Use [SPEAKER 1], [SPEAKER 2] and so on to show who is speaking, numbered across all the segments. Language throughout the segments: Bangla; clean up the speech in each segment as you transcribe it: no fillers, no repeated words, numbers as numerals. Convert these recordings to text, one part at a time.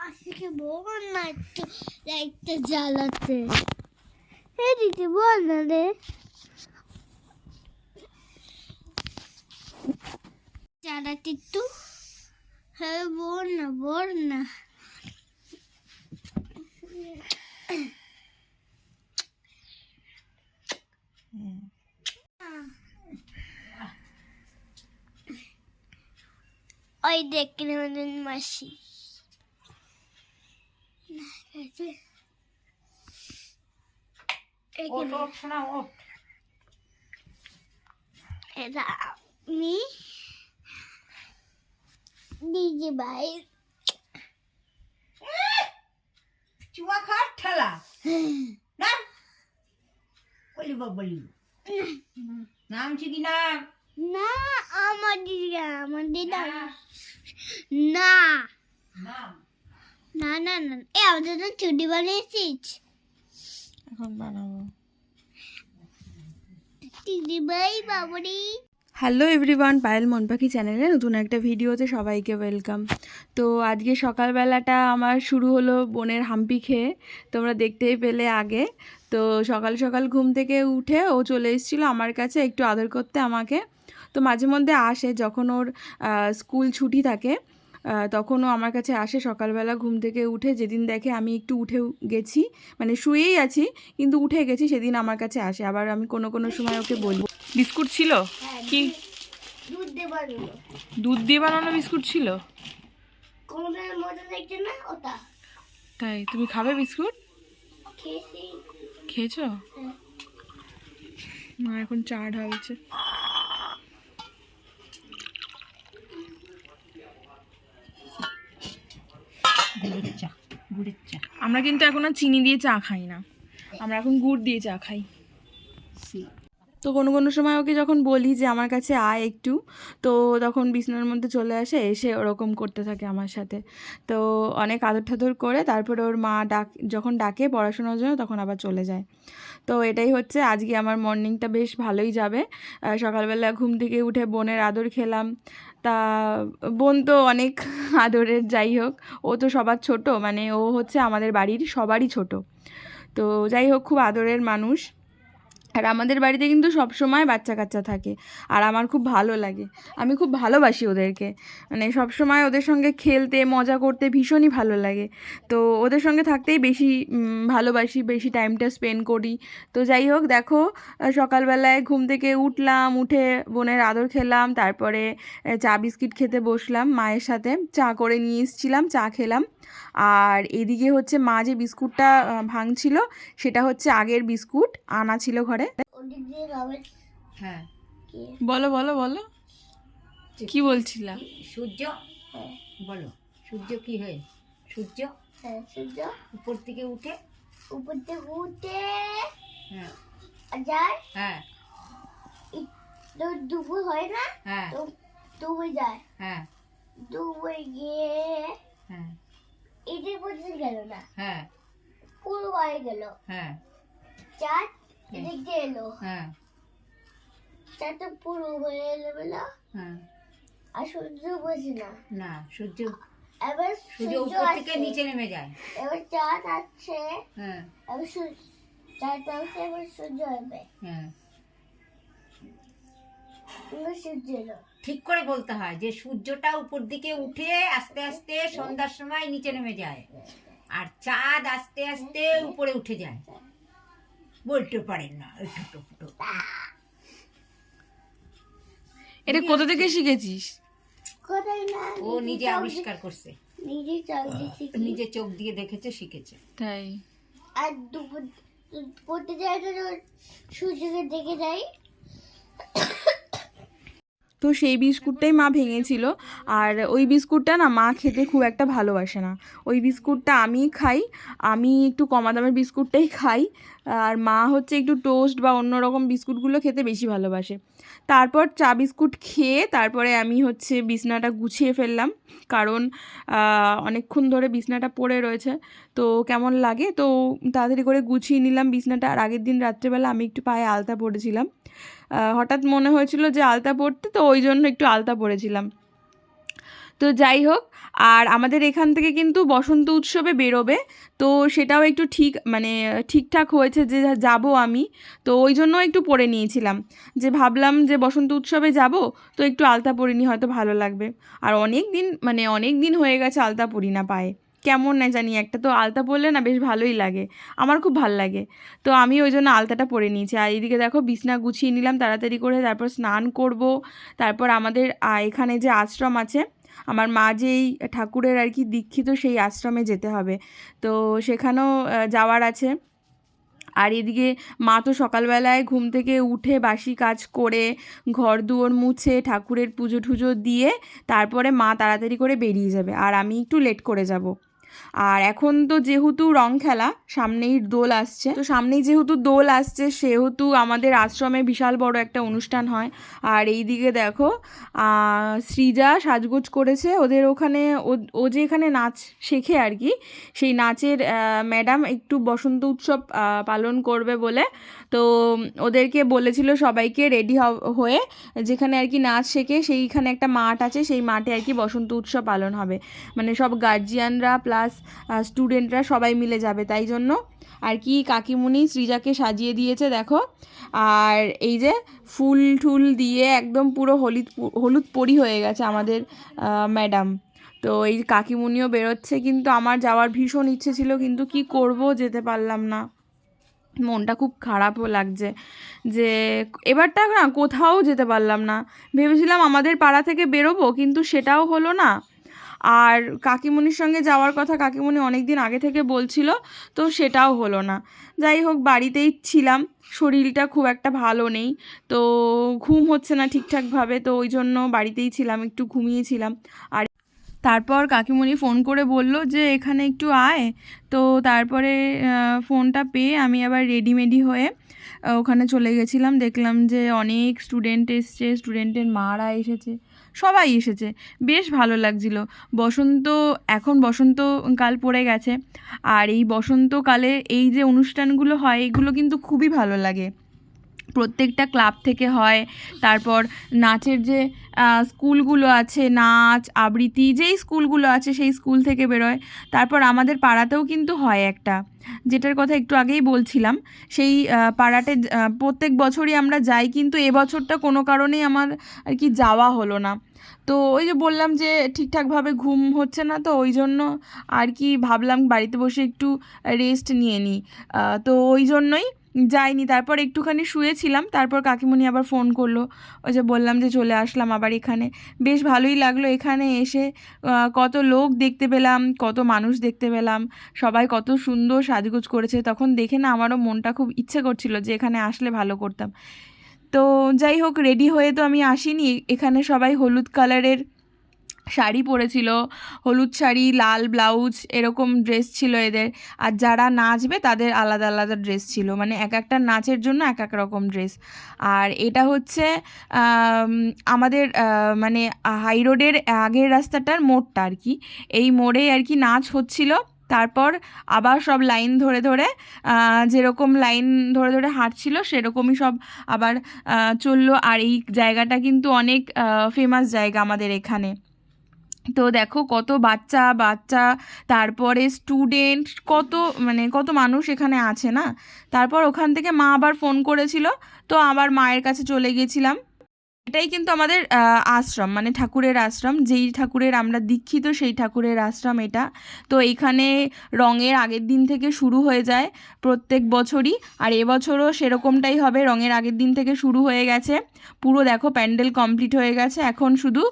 [SPEAKER 1] আজকে বল না একটু লাইটটা জ্বালাতে। এই দিদি বল না রে, জ্বালাতে একটু। হ্যাঁ বল না। ওই দেখলে আমাদের মাসি এটা আমি দিদি ভাই
[SPEAKER 2] চুয়া খাট ঠেলা না বলি নাম কি না
[SPEAKER 1] না আমার দিদা না না না না এ আমাদের তো চুটি বানিয়েছিস,
[SPEAKER 3] এখন বানাবো।
[SPEAKER 1] দিদি ভাই বাবুরি।
[SPEAKER 3] হ্যালো এভরিওয়ান, পায়েল মন পাখি চ্যানেলে নতুন একটা ভিডিওতে সবাইকে ওয়েলকাম। তো আজকে সকালবেলাটা আমার শুরু হলো বোনের হাম্পি খেয়ে, তোমরা দেখতেই পেলে আগে। তো সকাল সকাল ঘুম থেকে উঠে ও চলে এসেছিলো আমার কাছে একটু আদর করতে আমাকে। তো মাঝে মধ্যে আসে যখন ওর স্কুল ছুটি থাকে, তখনও আমার কাছে আসে সকালবেলা ঘুম থেকে উঠে। যেদিন দেখে আমি একটু উঠে গেছি, মানে শুয়েই আছি কিন্তু উঠে গেছি, সেদিন আমার কাছে আসে। আবার আমি কোনো সময় ওকে বলবো। বিস্কুট ছিল কি? দুধ দিয়ে বানানো বিস্কুট ছিল। তাই তুমি খাবে বিস্কুট? খেয়েছো? মা এখন চা ঢালছে। আমরা কিন্তু এখন আর চিনি দিয়ে চা খাই না, আমরা এখন গুড় দিয়ে চা খাই। তো কোনো সময় ওকে যখন বলি যে আমার কাছে আয় একটু, তো তখন বিছানার মধ্যে চলে আসে, এসে ওরকম করতে থাকে আমার সাথে। তো অনেক আদর ঠাদর করে তারপরে ওর মা যখন ডাকে পড়াশোনার জন্য তখন আবার চলে যায়। তো এটাই হচ্ছে আজকে আমার মর্নিংটা বেশ ভালোই যাবে। সকালবেলা ঘুম থেকে উঠে বোনের আদর খেলাম। তা বোন তো অনেক আদরের, যাই হোক ও তো সবার ছোট, মানে ও হচ্ছে আমাদের বাড়ির সবারই ছোট। তো যাই হোক খুব আদরের মানুষ। আর আমাদের বাড়িতে কিন্তু সব সময় বাচ্চা কাচ্চা থাকে, আর আমার খুব ভালো লাগে, আমি খুব ভালোবাসি ওদেরকে, মানে সব সময় ওদের সঙ্গে খেলতে মজা করতে ভীষণই ভালো লাগে। তো ওদের সঙ্গে থাকতেই বেশি ভালোবাসি, বেশি টাইমটা স্পেন্ড করি। তো যাই হোক দেখো, সকালবেলায় ঘুম থেকে উঠলাম, উঠে বোনের আদর খেলাম, তারপরে চা বিস্কিট খেতে বসলাম মায়ের সাথে, চা করে নিয়ে এসেছিলাম, চা খেলাম। আর এদিকে হচ্ছে মা যে বিস্কুটটা ভাঙছিল সেটা হচ্ছে আগের বিস্কুট আনা ছিল ঘরে।
[SPEAKER 2] হ্যাঁ
[SPEAKER 3] বলো বলো বলো কি বলছিলা?
[SPEAKER 2] সূর্য বলো, সূর্য কি হয়? সূর্য
[SPEAKER 1] সূর্য
[SPEAKER 2] উপর থেকে উঠে হ্যাঁ
[SPEAKER 1] যায়,
[SPEAKER 2] হ্যাঁ
[SPEAKER 1] দুপুর হয় না,
[SPEAKER 2] হ্যাঁ
[SPEAKER 1] ডুবে যায়,
[SPEAKER 2] হ্যাঁ
[SPEAKER 1] ডুবে গিয়ে
[SPEAKER 2] হ্যাঁ
[SPEAKER 1] এদের পর্যন্ত গেল না,
[SPEAKER 2] হ্যাঁ
[SPEAKER 1] পুরো বাইরে গেল,
[SPEAKER 2] হ্যাঁ
[SPEAKER 1] চাঁদ এদিক দিয়ে এলো,
[SPEAKER 2] হ্যাঁ
[SPEAKER 1] চাঁদটা পুরো হয়ে এলো বেলা,
[SPEAKER 2] হ্যাঁ
[SPEAKER 1] আর সূর্য বসে না,
[SPEAKER 2] না সূর্য
[SPEAKER 1] এবার
[SPEAKER 2] সূর্য উপর থেকে নিচে নেমে যায়,
[SPEAKER 1] এবার চাঁদ আছে,
[SPEAKER 2] হ্যাঁ
[SPEAKER 1] এবার চাঁদ আছে, এবার সূর্য হবে,
[SPEAKER 2] হ্যাঁ
[SPEAKER 1] সূর্য এলো।
[SPEAKER 2] ঠিক করে বলতে হয় যে সূর্যটা উপর দিকে উঠে আস্তে আস্তে সন্ধ্যার সময় নিচে নেমে যায়, আর চাঁদ আস্তে আস্তে উপরে উঠে যায়। বলতে পারেন না ছোটো ফুটো।
[SPEAKER 3] এটা কোথা থেকে শিখেছিস?
[SPEAKER 1] কোথায় না,
[SPEAKER 2] ও নিজে আবিষ্কার করছে, নিজে চোখ দিয়ে দেখেছে, শিখেছে।
[SPEAKER 3] তাই
[SPEAKER 1] আর দুপুর পড়তে যায় তো সূর্যকে দেখে যাই।
[SPEAKER 3] তো সেই বিস্কুটটাই মা ভেঙেছিল, আর ওই বিস্কুটটা না মা খেতে খুব একটা ভালোবাসে না। ওই বিস্কুটটা আমি খাই, আমি একটু কমা দামের বিস্কুটটাই খাই, আর মা হচ্ছে একটু টোস্ট বা অন্য রকম বিস্কুটগুলো খেতে বেশি ভালোবাসে। তারপর চা বিস্কুট খেয়ে তারপরে আমি হচ্ছে বিছনাটা গুছিয়ে ফেললাম, কারণ অনেকক্ষণ ধরে বিছনাটা পড়ে রয়েছে, তো কেমন লাগে, তো তাড়াতাড়ি করে গুছিয়ে নিলাম বিছনাটা। আর আগের দিন রাত্রেবেলা আমি একটু পায়ে আলতা পরেছিলাম, হঠাৎ মনে হয়েছিল যে আলতা পরতে, তো ওই জন্য একটু আলতা পরেছিলাম। তো যাই হোক, আর আমাদের এখান থেকে কিন্তু বসন্ত উৎসবে বেরোবে, তো সেটাও একটু ঠিকঠাক হয়েছে যে যাব আমি, তো ওই জন্য একটু পরে নিয়েছিলাম, যে ভাবলাম যে বসন্ত উৎসবে যাব, তো একটু আলতা পরিনি হয়তো ভালো লাগবে। আর অনেক দিন হয়ে গেছে আলতা পরি না পায়ে, কেমন না জানি, একটা তো আলতা পরলে না বেশ ভালোই লাগে, আমার খুব ভাল লাগে। তো আমি ওই জন্য আলতাটা পরে নিয়েছি। আর এইদিকে দেখো বিছনা গুছিয়ে নিলাম তাড়াতাড়ি করে, তারপর স্নান করব। তারপর আমাদের এখানে যে আশ্রম আছে, আমার মা যেই ঠাকুরের আর কি দীক্ষিত, সেই আশ্রমে যেতে হবে, তো সেখানেও যাওয়ার আছে। আর এদিকে মা তো সকালবেলায় ঘুম থেকে উঠে বাসি কাজ করে ঘর দুয়ার মুছে ঠাকুরের পুজো টুজো দিয়ে তারপরে মা তাড়াতাড়ি করে বেরিয়ে যাবে, আর আমি একটু লেট করে যাব। আর এখন তো যেহেতু রং খেলা, সামনেই দোল আসছে, তো সামনেই যেহেতু দোল আসছে সেহেতু আমাদের আশ্রমে বিশাল বড় একটা অনুষ্ঠান হয়। আর এই দিকে দেখো সৃজা সাজগোজ করেছে, ওদের ওখানে ও যে এখানে নাচ শেখে আর কি, সেই নাচের ম্যাডাম একটু বসন্ত উৎসব পালন করবে বলে, তো ওদেরকে বলেছিল সবাইকে রেডি হয়ে, যেখানে আর কি নাচ শেখে সেইখানে একটা মাঠ আছে, সেই মাঠে আর কি বসন্ত উৎসব পালন হবে, মানে সব গার্জিয়ানরা প্লাস স্টুডেন্টরা সবাই মিলে যাবে, তাই জন্য আর কি কাকিমুনি সৃজাকে সাজিয়ে দিয়েছে দেখো। আর এই যে ফুল টুল দিয়ে একদম পুরো হলুদ পরি হয়ে গেছে আমাদের ম্যাডাম। তো এই কাকিমুনিও বেরোচ্ছে, কিন্তু আমার যাওয়ার ভীষণ ইচ্ছে ছিল, কিন্তু কি করব, যেতে পারলাম না। মনটা খুব খারাপও লাগছে যে এবারটা না কোথাও যেতে পারলাম না। ভেবেছিলাম আমাদের পাড়া থেকে বেরোবো, কিন্তু সেটাও হলো না। আর কাকিমুনির সঙ্গে যাওয়ার কথা কাকিমুনি অনেক দিন আগে থেকে বলছিল, তো সেটাও হলো না। যাই হোক, বাড়িতেই ছিলাম, শরীরটা খুব একটা ভালো নেই, তো ঘুম হচ্ছে না ঠিকঠাকভাবে, তো ওই জন্য বাড়িতেই ছিলাম, একটু ঘুমিয়েছিলাম। আর তারপর কাকিমুনি ফোন করে বলল যে এখানে একটু আয়, তো তারপরে ফোনটা পেয়ে আমি আবার রেডিমেডি হয়ে ওখানে চলে গেছিলাম। দেখলাম যে অনেক স্টুডেন্ট এসছে, স্টুডেন্টের মারা এসেছে, সবাই এসেছে, বেশ ভালো লাগছিল। এখন বসন্তকাল পড়ে গেছে, আর এই বসন্তকালে এই যে অনুষ্ঠানগুলো হয় এগুলো কিন্তু খুবই ভালো লাগে, প্রত্যেকটা ক্লাব থেকে হয়। তারপর নাচের যে স্কুলগুলো আছে, নাচ আবৃত্তি যেই স্কুলগুলো আছে সেই স্কুল থেকে বেরোয়। তারপর আমাদের পাড়াতেও কিন্তু হয় একটা, যেটার কথা একটু আগেই বলছিলাম, সেই পাড়াতে প্রত্যেক বছরই আমরা যাই, কিন্তু এবছরটা কোনো কারণেই আমার আর কি যাওয়া হলো না। তো ওই যে বললাম যে ঠিকঠাকভাবে ঘুম হচ্ছে না, তো ওই জন্য আর কি ভাবলাম বাড়িতে বসে একটু রেস্ট নিয়ে নিই, তো ওই জন্যই যাইনি। তারপর একটুখানি শুয়েছিলাম, তারপর কাকিমুনি আবার ফোন করলো, ওই যে বললাম যে চলে আসলাম আবার এখানে। বেশ ভালোই লাগলো এখানে এসে, কত লোক দেখতে পেলাম, কত মানুষ দেখতে পেলাম, সবাই কত সুন্দর সাজগোজ করেছে, তখন দেখে না আমারও মনটা খুব ইচ্ছে করছিল যে এখানে আসলে ভালো করতাম। তো যাই হোক, রেডি হয়ে তো আমি আসিনি, এখানে সবাই হলুদ কালারের শাড়ি পরেছিল, হলুদ শাড়ি লাল ব্লাউজ এরকম ড্রেস ছিল এদের। আর যারা নাচবে তাদের আলাদা আলাদা ড্রেস ছিল, মানে এক একটা নাচের জন্য এক এক রকম ড্রেস। আর এটা হচ্ছে আমাদের মানে হাই রোডের আগের রাস্তাটার মোড়টা আর কি, এই মোড়ে আর কি নাচ হচ্ছিল। তারপর আবার সব লাইন ধরে ধরে যেরকম লাইন ধরে ধরে হাঁটছিল সেরকমই সব আবার চললো। আর এই জায়গাটা কিন্তু অনেক ফেমাস জায়গা আমাদের এখানে। তো দেখো কত বাচ্চা বাচ্চা, তারপরে স্টুডেন্ট, কত মানুষ এখানে আছে না। তারপর ওখান থেকে মা আবার ফোন করেছিল, তো আবার মায়ের কাছে চলে গেছিলাম। এটাই কিন্তু আমাদের আশ্রম, মানে ঠাকুরের আশ্রম, যেই ঠাকুরের আমরা দীক্ষিত সেই ঠাকুরের আশ্রম এটা। তো এইখানে রঙের আগের দিন থেকে শুরু হয়ে যায় প্রত্যেক বছরই, আর এবছরও সেরকমটাই হবে, রঙের আগের দিন থেকে শুরু হয়ে গেছে। পুরো দেখো প্যান্ডেল কমপ্লিট হয়ে গেছে, এখন শুধু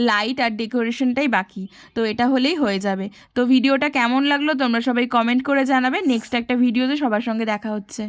[SPEAKER 3] লাইট আর ডেকোরেশনটাই বাকি, তো এটা হলেই হয়ে যাবে। তো ভিডিওটা কেমন লাগলো তোমরা সবাই কমেন্ট করে জানাবে। নেক্সট একটা ভিডিওতে সবার সঙ্গে দেখা হচ্ছে।